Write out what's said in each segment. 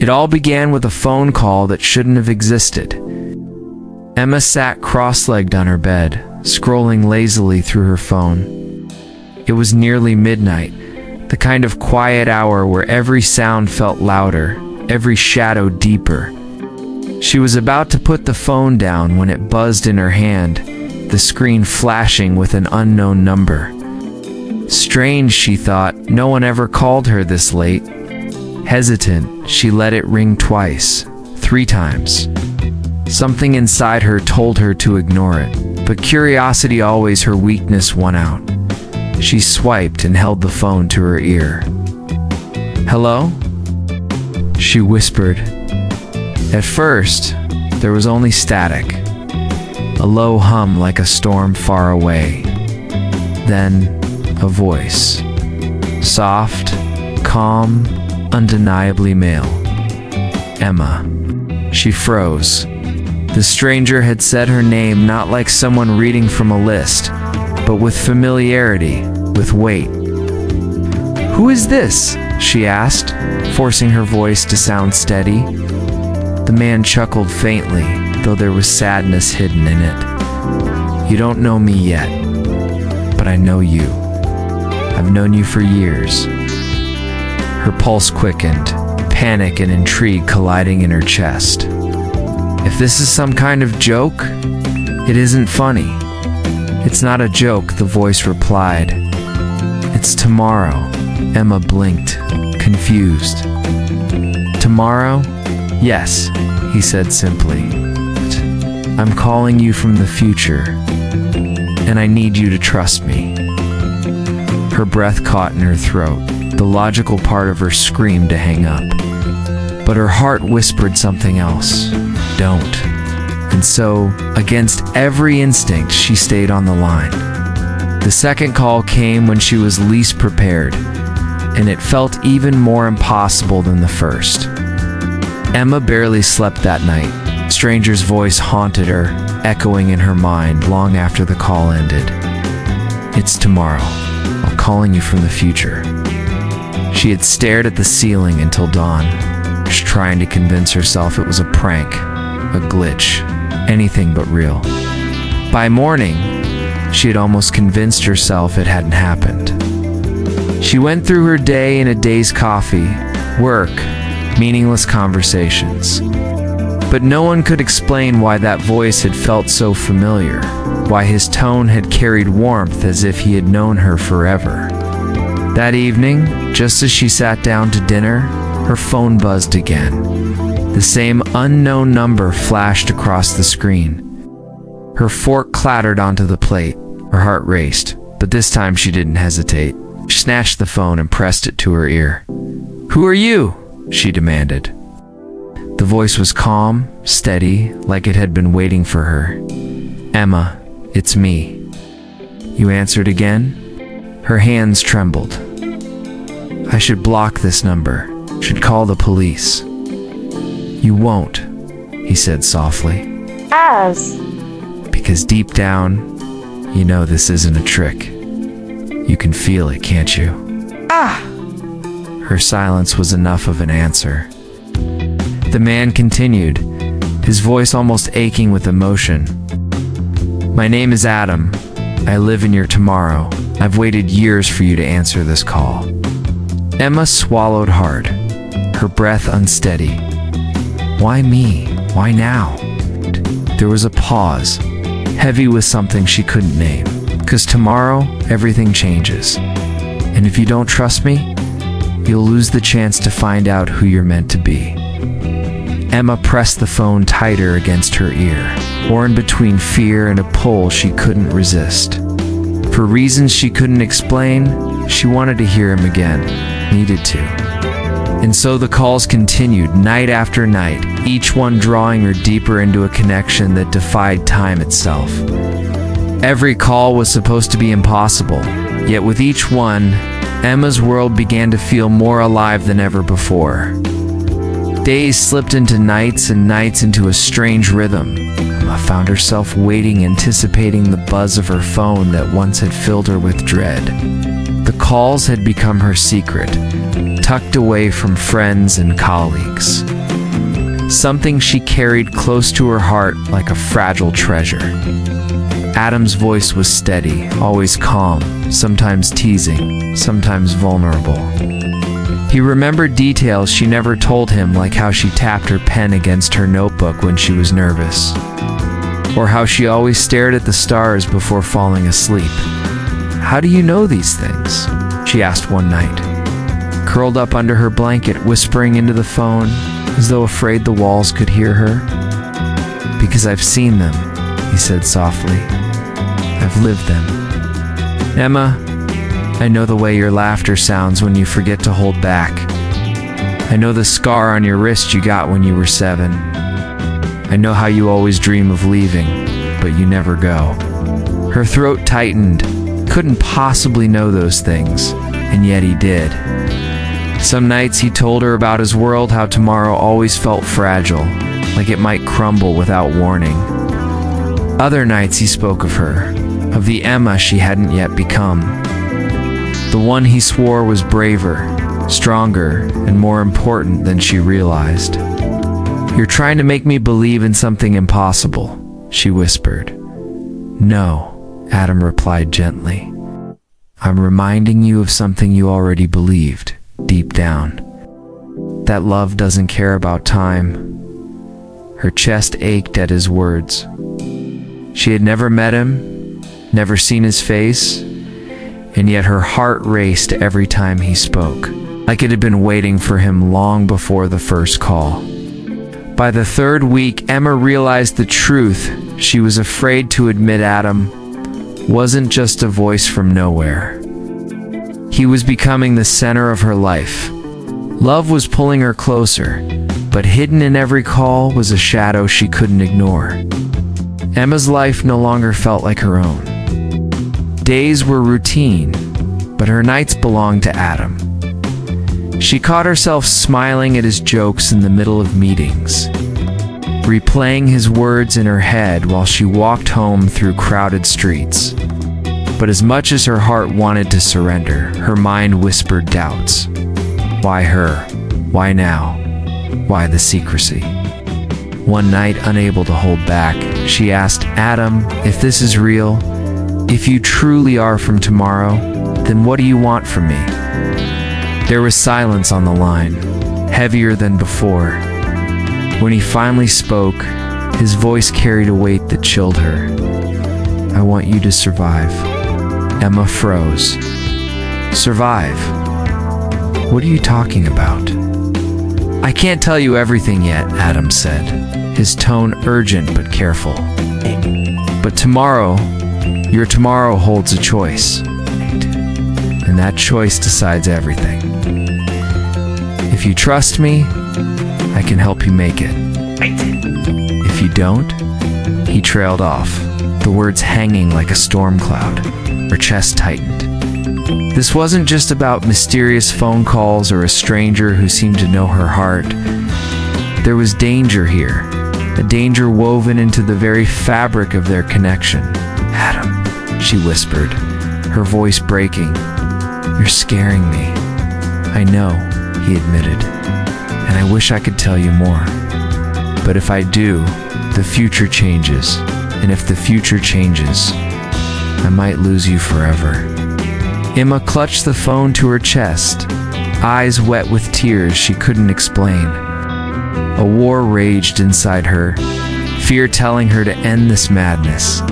It all began with a phone call that shouldn't have existed. Emma sat cross-legged on her bed, scrolling lazily through her phone. It was nearly midnight, the kind of quiet hour where every sound felt louder, every shadow deeper. She was about to put the phone down when it buzzed in her hand, the screen flashing with an unknown number. Strange, she thought, no one ever called her this late. Hesitant, she let it ring twice, 3 times. Something inside her told her to ignore it, but curiosity, always her weakness, won out. She swiped and held the phone to her ear. "Hello?" she whispered. At first, there was only static, a low hum like a storm far away. Then, a voice. Soft, calm, undeniably male. Emma. She froze. The stranger had said her name not like someone reading from a list, but with familiarity, with weight. "Who is this?" she asked, forcing her voice to sound steady. The man chuckled faintly, though there was sadness hidden in it. "You don't know me yet, but I know you. I've known you for years." Her pulse quickened, panic and intrigue colliding in her chest. "If this is some kind of joke, it isn't funny." "It's not a joke," the voice replied. "It's tomorrow." Emma blinked, confused. "Tomorrow? Yes," he said simply. "I'm calling you from the future, and I need you to trust me." Her breath caught in her throat. The logical part of her screamed to hang up. But her heart whispered something else. Don't. And so, against every instinct, she stayed on the line. The second call came when she was least prepared, and it felt even more impossible than the first. Emma barely slept that night. Stranger's voice haunted her, echoing in her mind long after the call ended. "It's tomorrow. I'm calling you from the future." She had stared at the ceiling until dawn, just trying to convince herself it was a prank, a glitch, anything but real. By morning, she had almost convinced herself it hadn't happened. She went through her day in a day's coffee, work, meaningless conversations. But no one could explain why that voice had felt so familiar, why his tone had carried warmth as if he had known her forever. That evening, just as she sat down to dinner, her phone buzzed again. The same unknown number flashed across the screen. Her fork clattered onto the plate. Her heart raced, but this time she didn't hesitate. She snatched the phone and pressed it to her ear. "Who are you?" she demanded. The voice was calm, steady, like it had been waiting for her. "Emma, it's me." "You answered again?" Her hands trembled. "I should block this number, should call the police." "You won't," he said softly. As? "Because deep down, you know this isn't a trick. You can feel it, can't you?" Ah! Her silence was enough of an answer. The man continued, his voice almost aching with emotion. "My name is Adam. I live in your tomorrow. I've waited years for you to answer this call." Emma swallowed hard, her breath unsteady. Why me? Why now? There was a pause, heavy with something she couldn't name. "'Cause tomorrow, everything changes. And if you don't trust me, you'll lose the chance to find out who you're meant to be." Emma pressed the phone tighter against her ear, torn between fear and a pull she couldn't resist. For reasons she couldn't explain, she wanted to hear him again, needed to. And so the calls continued, night after night, each one drawing her deeper into a connection that defied time itself. Every call was supposed to be impossible, yet with each one, Emma's world began to feel more alive than ever before. Days slipped into nights and nights into a strange rhythm. Emma found herself waiting, anticipating the buzz of her phone that once had filled her with dread. The calls had become her secret, tucked away from friends and colleagues. Something she carried close to her heart like a fragile treasure. Adam's voice was steady, always calm, sometimes teasing, sometimes vulnerable. He remembered details she never told him, like how she tapped her pen against her notebook when she was nervous, or how she always stared at the stars before falling asleep. "How do you know these things?" she asked one night, curled up under her blanket, whispering into the phone as though afraid the walls could hear her. "Because I've seen them," he said softly. "I've lived them. Emma, I know the way your laughter sounds when you forget to hold back. I know the scar on your wrist you got when you were 7. I know how you always dream of leaving, but you never go." Her throat tightened. Couldn't possibly know those things, and yet he did. Some nights he told her about his world, how tomorrow always felt fragile, like it might crumble without warning. Other nights he spoke of her, of the Emma she hadn't yet become. The one he swore was braver, stronger, and more important than she realized. "You're trying to make me believe in something impossible," she whispered. "No," Adam replied gently. "I'm reminding you of something you already believed, deep down. That love doesn't care about time." Her chest ached at his words. She had never met him, never seen his face, and yet her heart raced every time he spoke, like it had been waiting for him long before the first call. By the third week, Emma realized the truth she was afraid to admit. Adam wasn't just a voice from nowhere. He was becoming the center of her life. Love was pulling her closer, but hidden in every call was a shadow she couldn't ignore. Emma's life no longer felt like her own. Days were routine, but her nights belonged to Adam. She caught herself smiling at his jokes in the middle of meetings, replaying his words in her head while she walked home through crowded streets. But as much as her heart wanted to surrender, her mind whispered doubts. Why her? Why now? Why the secrecy? One night, unable to hold back, she asked, "Adam, if this is real, if you truly are from tomorrow, then what do you want from me?" There was silence on the line, heavier than before. When he finally spoke, his voice carried a weight that chilled her. "I want you to survive." Emma froze. "Survive? What are you talking about?" "I can't tell you everything yet," Adam said, his tone urgent but careful. "But tomorrow, your tomorrow holds a choice. And that choice decides everything. If you trust me, I can help you make it. If you don't," he trailed off, the words hanging like a storm cloud. Her chest tightened. This wasn't just about mysterious phone calls or a stranger who seemed to know her heart. There was danger here, a danger woven into the very fabric of their connection. "Adam," she whispered, her voice breaking. "You're scaring me." "I know," he admitted, "and I wish I could tell you more. But if I do, the future changes, and if the future changes, I might lose you forever." Emma clutched the phone to her chest, eyes wet with tears she couldn't explain. A war raged inside her, fear telling her to end this madness,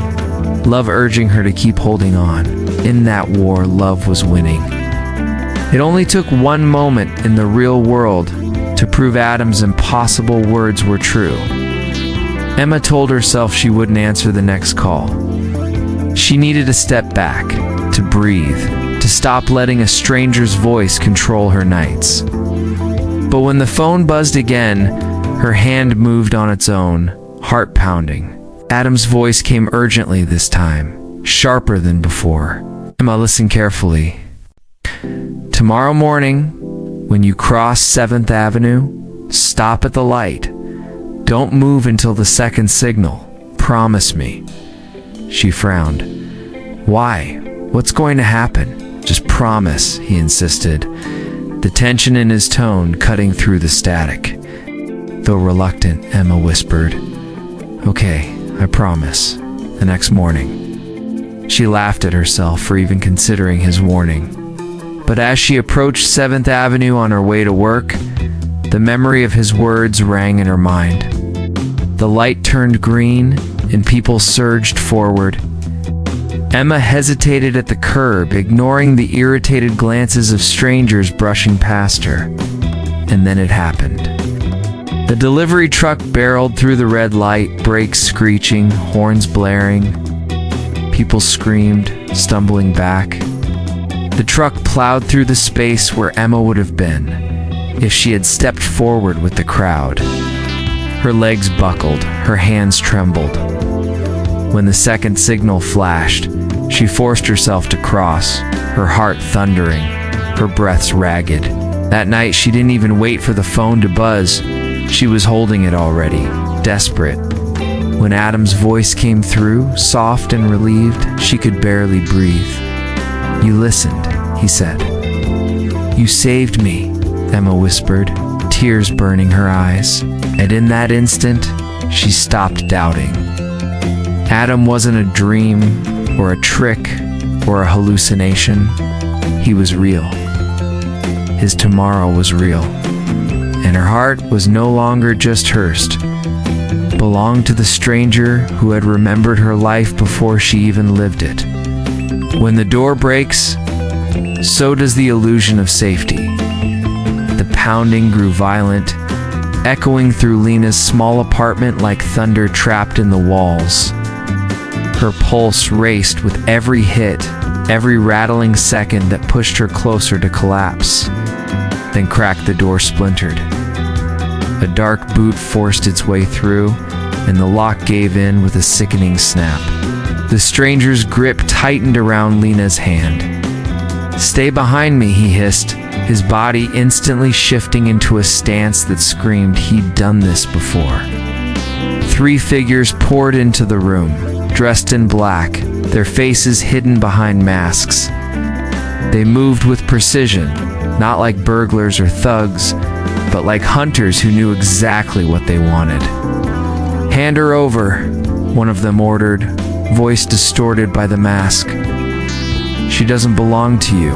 love urging her to keep holding on. In that war, love was winning. It only took one moment in the real world to prove Adam's impossible words were true. Emma told herself she wouldn't answer the next call. She needed to step back, to breathe, to stop letting a stranger's voice control her nights. But when the phone buzzed again, her hand moved on its own, heart pounding. Adam's voice came urgently this time, sharper than before. "Emma, listen carefully. Tomorrow morning, when you cross 7th Avenue, stop at the light. Don't move until the second signal. Promise me." She frowned. "Why? What's going to happen?" "Just promise," he insisted. the tension in his tone cutting through the static. Though reluctant, Emma whispered, "Okay, I promise." The next morning, she laughed at herself for even considering his warning. But as she approached 7th Avenue on her way to work, the memory of his words rang in her mind. The light turned green, and people surged forward. Emma hesitated at the curb, ignoring the irritated glances of strangers brushing past her. And then it happened. The delivery truck barreled through the red light, brakes screeching, horns blaring. People screamed, stumbling back. The truck plowed through the space where Emma would have been if she had stepped forward with the crowd. Her legs buckled, her hands trembled. When the second signal flashed, she forced herself to cross, her heart thundering, her breaths ragged. That night, she didn't even wait for the phone to buzz. She was holding it already, desperate. When Adam's voice came through, soft and relieved, she could barely breathe. "You listened," he said. "You saved me," Emma whispered, tears burning her eyes. And in that instant, she stopped doubting. Adam wasn't a dream, or a trick, or a hallucination. He was real. His tomorrow was real. And her heart was no longer just hers. Belonged to the stranger who had remembered her life before she even lived it. When the door breaks, so does the illusion of safety. The pounding grew violent, echoing through Lena's small apartment like thunder trapped in the walls. Her pulse raced with every hit, every rattling second that pushed her closer to collapse. Then crack, the door splintered. A dark boot forced its way through, and the lock gave in with a sickening snap. The stranger's grip tightened around Lena's hand. "Stay behind me," he hissed, his body instantly shifting into a stance that screamed he'd done this before. 3 figures poured into the room, dressed in black, their faces hidden behind masks. They moved with precision, not like burglars or thugs, but like hunters who knew exactly what they wanted. "Hand her over," one of them ordered, voice distorted by the mask. "She doesn't belong to you."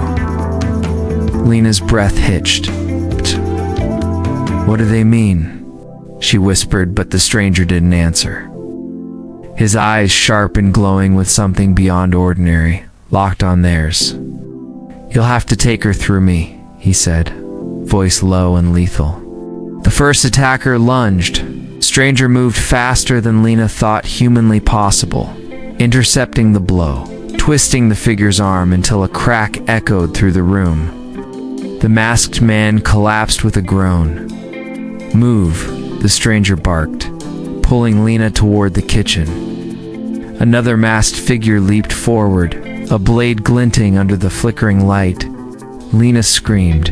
Lena's breath hitched. "What do they mean?" she whispered, but the stranger didn't answer. His eyes, sharp and glowing with something beyond ordinary, locked on theirs. "You'll have to take her through me," he said, voice low and lethal. The first attacker lunged. Stranger moved faster than Lena thought humanly possible, intercepting the blow, twisting the figure's arm until a crack echoed through the room. The masked man collapsed with a groan. "Move," the stranger barked, pulling Lena toward the kitchen. Another masked figure leaped forward, a blade glinting under the flickering light. Lena screamed,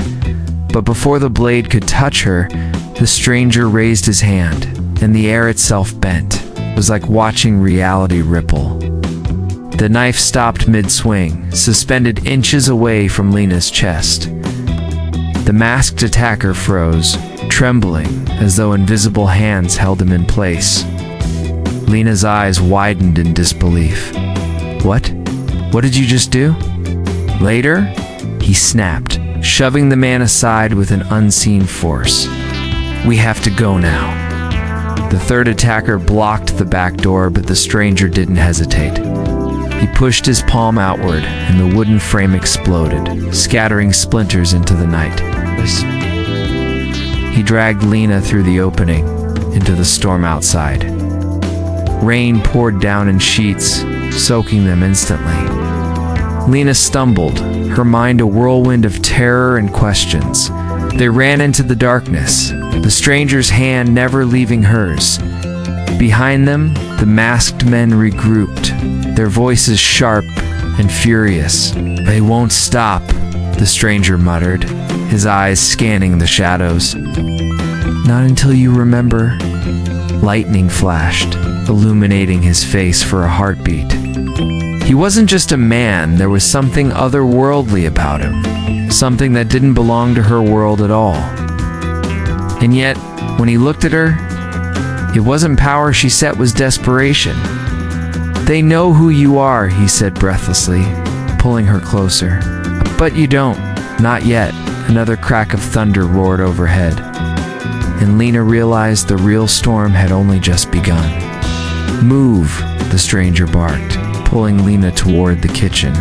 but before the blade could touch her, the stranger raised his hand, and the air itself bent. It was like watching reality ripple. The knife stopped mid-swing, suspended inches away from Lena's chest. The masked attacker froze, trembling as though invisible hands held him in place. Lena's eyes widened in disbelief. "What? What did you just do?" "Later?" he snapped, shoving the man aside with an unseen force. "We have to go now." The third attacker blocked the back door, but the stranger didn't hesitate. He pushed his palm outward, and the wooden frame exploded, scattering splinters into the night. He dragged Lena through the opening, into the storm outside. Rain poured down in sheets, soaking them instantly. Lena stumbled, her mind a whirlwind of terror and questions. They ran into the darkness, the stranger's hand never leaving hers. Behind them, the masked men regrouped, their voices sharp and furious. "They won't stop," the stranger muttered, his eyes scanning the shadows. "Not until you remember." Lightning flashed, illuminating his face for a heartbeat. He wasn't just a man, there was something otherworldly about him. something that didn't belong to her world at all. And yet, when he looked at her, it wasn't power she said, it was desperation. "They know who you are," he said breathlessly, pulling her closer. "But you don't. Not yet." Another crack of thunder roared overhead, and Lena realized the real storm had only just begun. "Move," the stranger barked, pulling Lena toward the kitchen.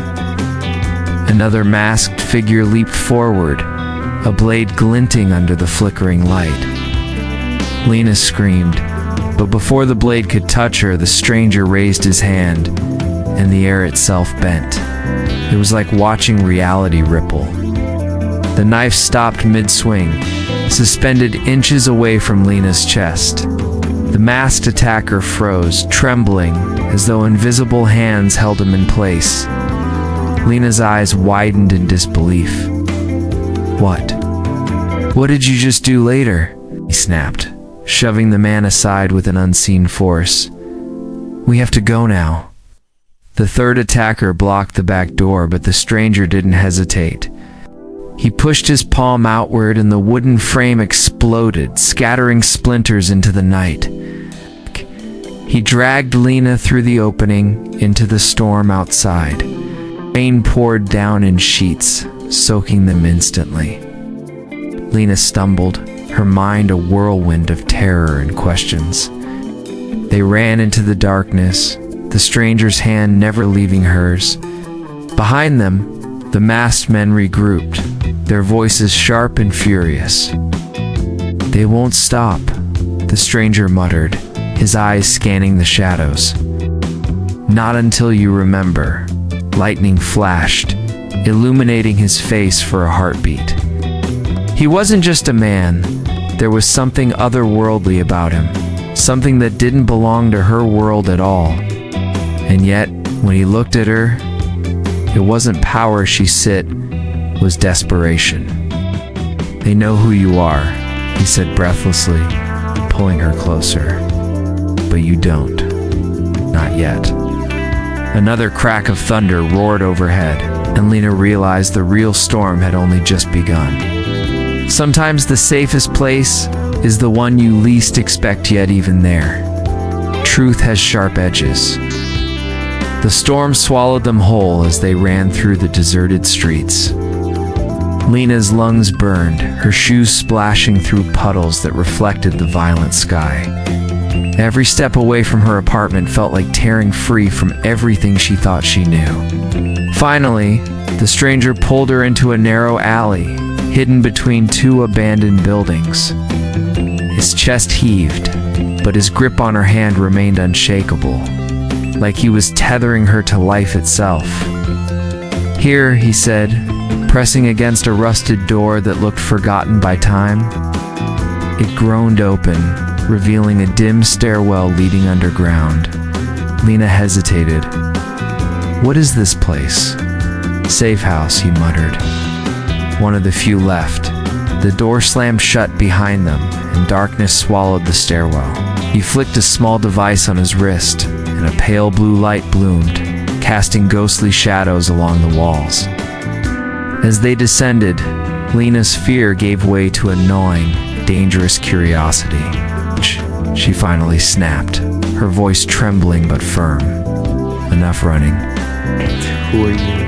Another masked figure leaped forward, a blade glinting under the flickering light. Lena screamed, but before the blade could touch her, the stranger raised his hand, and the air itself bent. It was like watching reality ripple. The knife stopped mid-swing, suspended inches away from Lena's chest. The masked attacker froze, trembling, as though invisible hands held him in place. Lena's eyes widened in disbelief. "What? What did you just do later?" he snapped, shoving the man aside with an unseen force. "We have to go now." The third attacker blocked the back door, but the stranger didn't hesitate. He pushed his palm outward and the wooden frame exploded, scattering splinters into the night. He dragged Lena through the opening into the storm outside. Rain poured down in sheets, soaking them instantly. Lena stumbled, her mind a whirlwind of terror and questions. They ran into the darkness, the stranger's hand never leaving hers. Behind them, the masked men regrouped, their voices sharp and furious. "They won't stop," the stranger muttered, his eyes scanning the shadows. "Not until you remember." Lightning flashed, illuminating his face for a heartbeat. He wasn't just a man. There was something otherworldly about him, something that didn't belong to her world at all. And yet, when he looked at her, it wasn't power she sit, it was desperation. "They know who you are," he said breathlessly, pulling her closer. "But you don't. Not yet." Another crack of thunder roared overhead, and Lena realized the real storm had only just begun. Sometimes the safest place is the one you least expect, yet even there, truth has sharp edges. The storm swallowed them whole as they ran through the deserted streets. Lena's lungs burned, her shoes splashing through puddles that reflected the violent sky. Every step away from her apartment felt like tearing free from everything she thought she knew. Finally, the stranger pulled her into a narrow alley, hidden between two abandoned buildings. His chest heaved, but his grip on her hand remained unshakable, like he was tethering her to life itself. "Here," he said, pressing against a rusted door that looked forgotten by time. It groaned open, revealing a dim stairwell leading underground. Lena hesitated. "What is this place?" "Safe house," he muttered. One of the few left. The door slammed shut behind them, and darkness swallowed the stairwell. He flicked a small device on his wrist, and a pale blue light bloomed, casting ghostly shadows along the walls. As they descended, Lena's fear gave way to a gnawing, dangerous curiosity. She finally snapped, her voice trembling but firm. "Enough running." "Who are you?"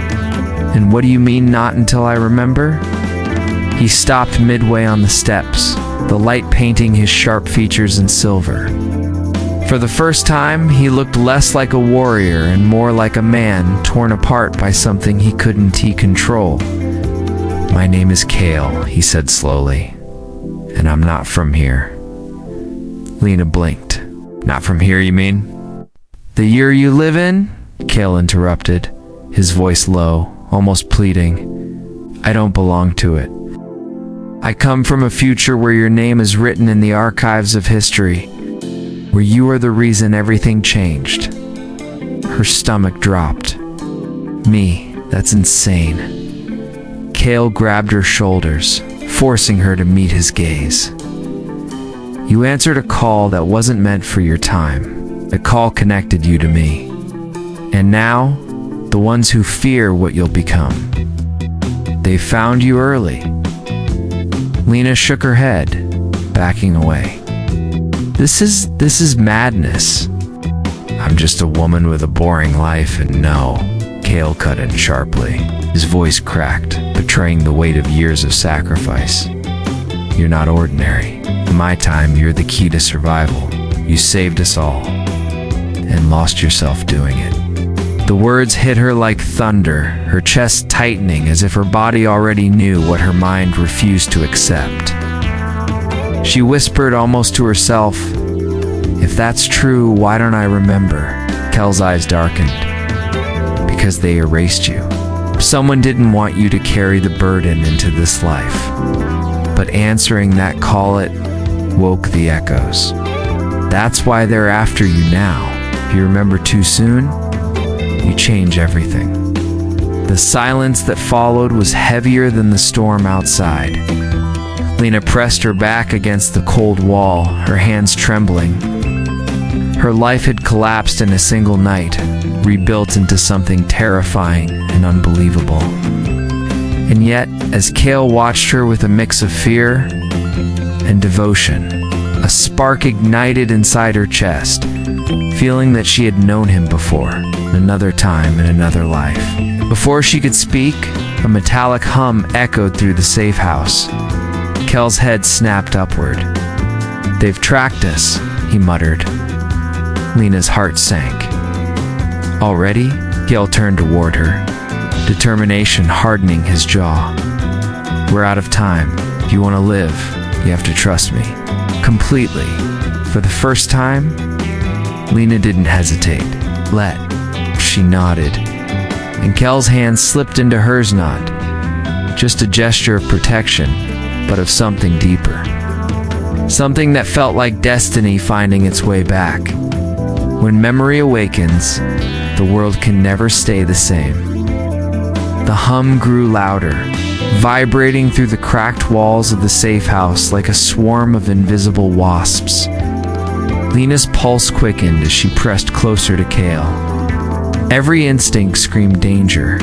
"And what do you mean, not until I remember?" He stopped midway on the steps, the light painting his sharp features in silver. For the first time, he looked less like a warrior and more like a man torn apart by something he couldn't control. "My name is Cale," he said slowly, "and I'm not from here." Lena blinked. "Not from here, you mean?" "The year you live in?" Cale interrupted, his voice low, almost pleading. "I don't belong to it. I come from a future where your name is written in the archives of history, where you are the reason everything changed." Her stomach dropped. "Me? That's insane." Cale grabbed her shoulders, forcing her to meet his gaze. "You answered a call that wasn't meant for your time. The call connected you to me. And now, the ones who fear what you'll become, They found you early. Lena shook her head, backing away. This is madness. I'm just a woman with a boring life, and no, Cale cut in sharply. His voice cracked, betraying the weight of years of sacrifice. You're not ordinary. In my time, you're the key to survival. You saved us all, and lost yourself doing it. The words hit her like thunder, her chest tightening as if her body already knew what her mind refused to accept. She whispered almost to herself, "If that's true, why don't I remember?" Cale's eyes darkened. Because they erased you. Someone didn't want you to carry the burden into this life. But answering that call, it woke the echoes. That's why they're after you now. If you remember too soon, you change everything. The silence that followed was heavier than the storm outside. Lena pressed her back against the cold wall, her hands trembling. Her life had collapsed in a single night, rebuilt into something terrifying and unbelievable. And yet, as Cale watched her with a mix of fear and devotion, a spark ignited inside her chest, feeling that she had known him before, in another time, in another life. Before she could speak, a metallic hum echoed through the safe house. Cale's head snapped upward. "They've tracked us," he muttered. Lena's heart sank. "Already?" Cale turned toward her, determination hardening his jaw. "We're out of time. If you want to live, you have to trust me. Completely." For the first time, Lena didn't hesitate. She nodded, and Cale's hand slipped into hers not. Just a gesture of protection, but of something deeper. Something that felt like destiny finding its way back. When memory awakens, the world can never stay the same. The hum grew louder, vibrating through the cracked walls of the safe house like a swarm of invisible wasps. Lena's pulse quickened as she pressed closer to Cale. Every instinct screamed danger.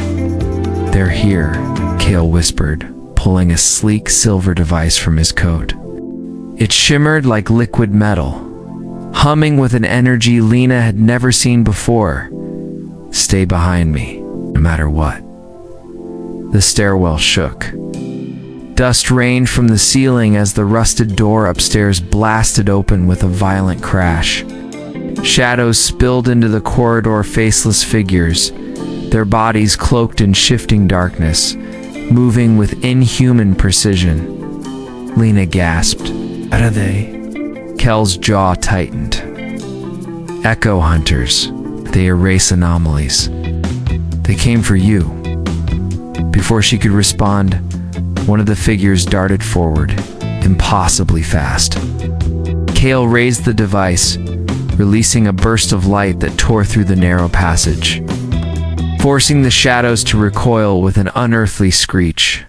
"They're here," Cale whispered, pulling a sleek silver device from his coat. It shimmered like liquid metal, humming with an energy Lena had never seen before. "Stay behind me, no matter what." The stairwell shook. Dust rained from the ceiling as the rusted door upstairs blasted open with a violent crash. Shadows spilled into the corridor, faceless figures, their bodies cloaked in shifting darkness, moving with inhuman precision. Lena gasped. "What are they?" Cale's jaw tightened. "Echo hunters. They erase anomalies. They came for you." Before she could respond, one of the figures darted forward, impossibly fast. Cale raised the device, releasing a burst of light that tore through the narrow passage, forcing the shadows to recoil with an unearthly screech.